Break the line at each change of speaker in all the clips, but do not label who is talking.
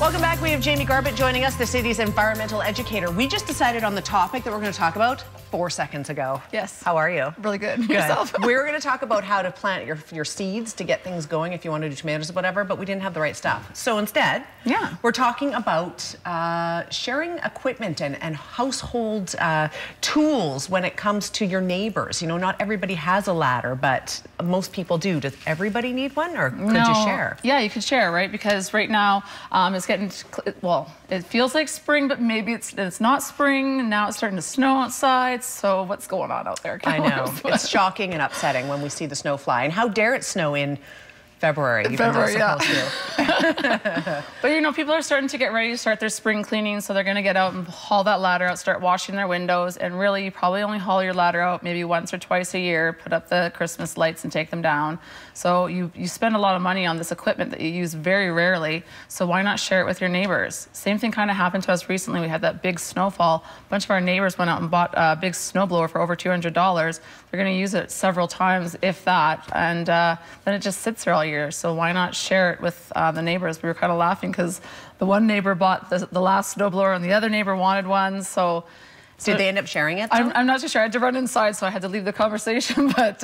Welcome back. We have Jami Garbutt joining us, the city's environmental educator. We just decided on the topic that we're going to talk about 4 seconds ago.
Yes.
How are you?
Really good.
Good.
Yourself?
We're going to talk about how to plant your seeds to get things going if you want to do tomatoes or whatever, but we didn't have the right stuff. So instead, we're talking about sharing equipment and household tools when it comes to your neighbors. You know, not everybody has a ladder, but most people do. Does everybody need one, or could you share?
Yeah, you could share, right? Because right now it's getting, well, it feels like spring, but maybe it's not spring, and now it's starting to snow outside. So what's going on out there?
I know. It's shocking and upsetting when we see the snow fly. And how dare it snow in February?
February, yeah. But you know, people are starting to get ready to start their spring cleaning, so they're going to get out and haul that ladder out, start washing their windows, and really, you probably only haul your ladder out maybe once or twice a year, put up the Christmas lights and take them down. So you spend a lot of money on this equipment that you use very rarely, so why not share it with your neighbors? Same thing kind of happened to us recently. We had that big snowfall. A bunch of our neighbors went out and bought a big snowblower for over $200. They're going to use it several times, if that, and then it just sits there all year. So why not share it with the neighbors? We were kind of laughing because the one neighbor bought the last snowblower and the other neighbor wanted one. So
did they end up sharing it?
I'm not too sure. I had to run inside, so I had to leave the conversation. But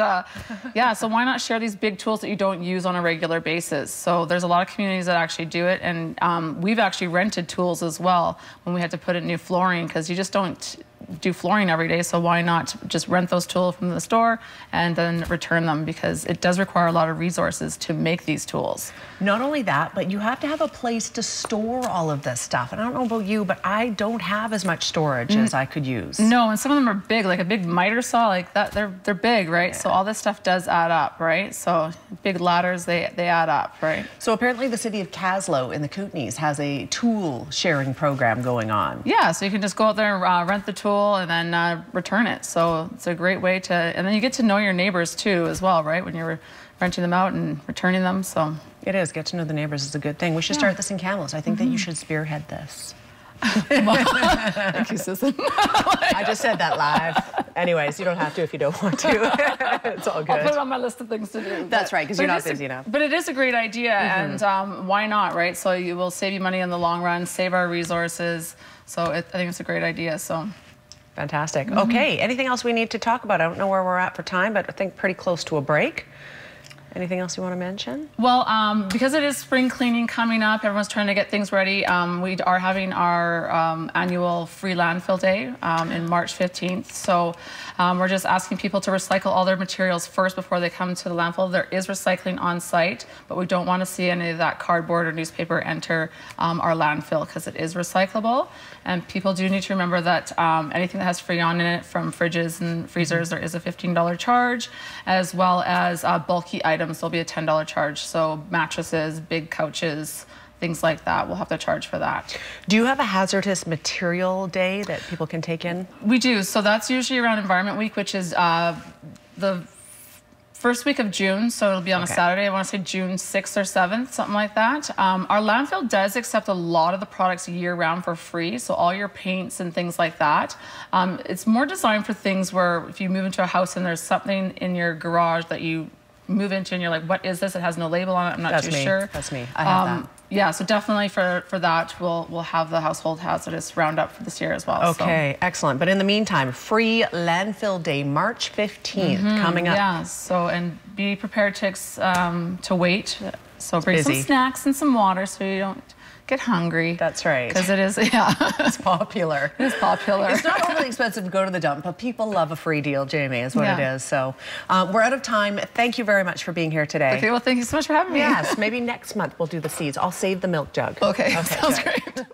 yeah, so why not share these big tools that you don't use on a regular basis? So there's a lot of communities that actually do it, and we've actually rented tools as well when we had to put in new flooring, because you just don't do flooring every day. So why not just rent those tools from the store and then return them, because it does require a lot of resources to make these tools.
Not only that, but you have to have a place to store all of this stuff. And I don't know about you, but I don't have as much storage as I could use.
No, and some of them are big, like a big miter saw, like that. They're big, right? Yeah. So all this stuff does add up, right? So big ladders, they add up, right?
So apparently the city of Caslow in the Kootenays has a tool sharing program going on.
Yeah, so you can just go out there and rent the tool and then return it. So it's a great way to, and then you get to know your neighbors too as well, right? When you're renting them out and returning them. So
it is. Get to know the neighbors is a good thing. We should start this in Kamloops. I think that you should spearhead this.
Thank you, Susan.
I just said that live. Anyways, you don't have to if you don't want to. It's all good.
I'll put it on my list of things to do.
That's right, because you're not busy enough.
But it is a great idea, and why not, right? So you will save you money in the long run, save our resources. So I think it's a great idea. So.
Fantastic. Okay, anything else we need to talk about? I don't know where we're at for time, but I think pretty close to a break. Anything else you want to mention?
Well, because it is spring cleaning coming up, everyone's trying to get things ready. We are having our annual free landfill day in March 15th. So we're just asking people to recycle all their materials first before they come to the landfill. There is recycling on site, but we don't want to see any of that cardboard or newspaper enter our landfill, because it is recyclable. And people do need to remember that anything that has Freon in it, from fridges and freezers, there is a $15 charge, as well as bulky items. There'll be a $10 charge. So mattresses, big couches, things like that, we'll have to charge for that.
Do you have a hazardous material day that people can take in? We
do. So that's usually around Environment Week, which is the first week of June, so it'll be on a Saturday. I want to say June 6th or 7th, something like that. Our landfill does accept a lot of the products year-round for free, so all your paints and things like that. It's more designed for things where if you move into a house and there's something in your garage that you move into and you're like, what is this? It has no label on it. I'm not too sure.
That's me. I have that.
Yeah, so definitely for that, we'll have the household hazardous roundup for this year as well.
Okay, excellent. But in the meantime, free landfill day, March 15th, coming up.
Yeah, so, and be prepared to wait. So bring some snacks and some water so you don't get hungry.
That's right.
Because it is,
it's popular.
It's popular.
It's not overly expensive to go to the dump, but people love a free deal, Jami, is what it is. So we're out of time. Thank you very much for being here today.
Okay, well, thank you so much for having me.
Yes, maybe next month we'll do the seeds. I'll save the milk jug.
Okay, sounds great.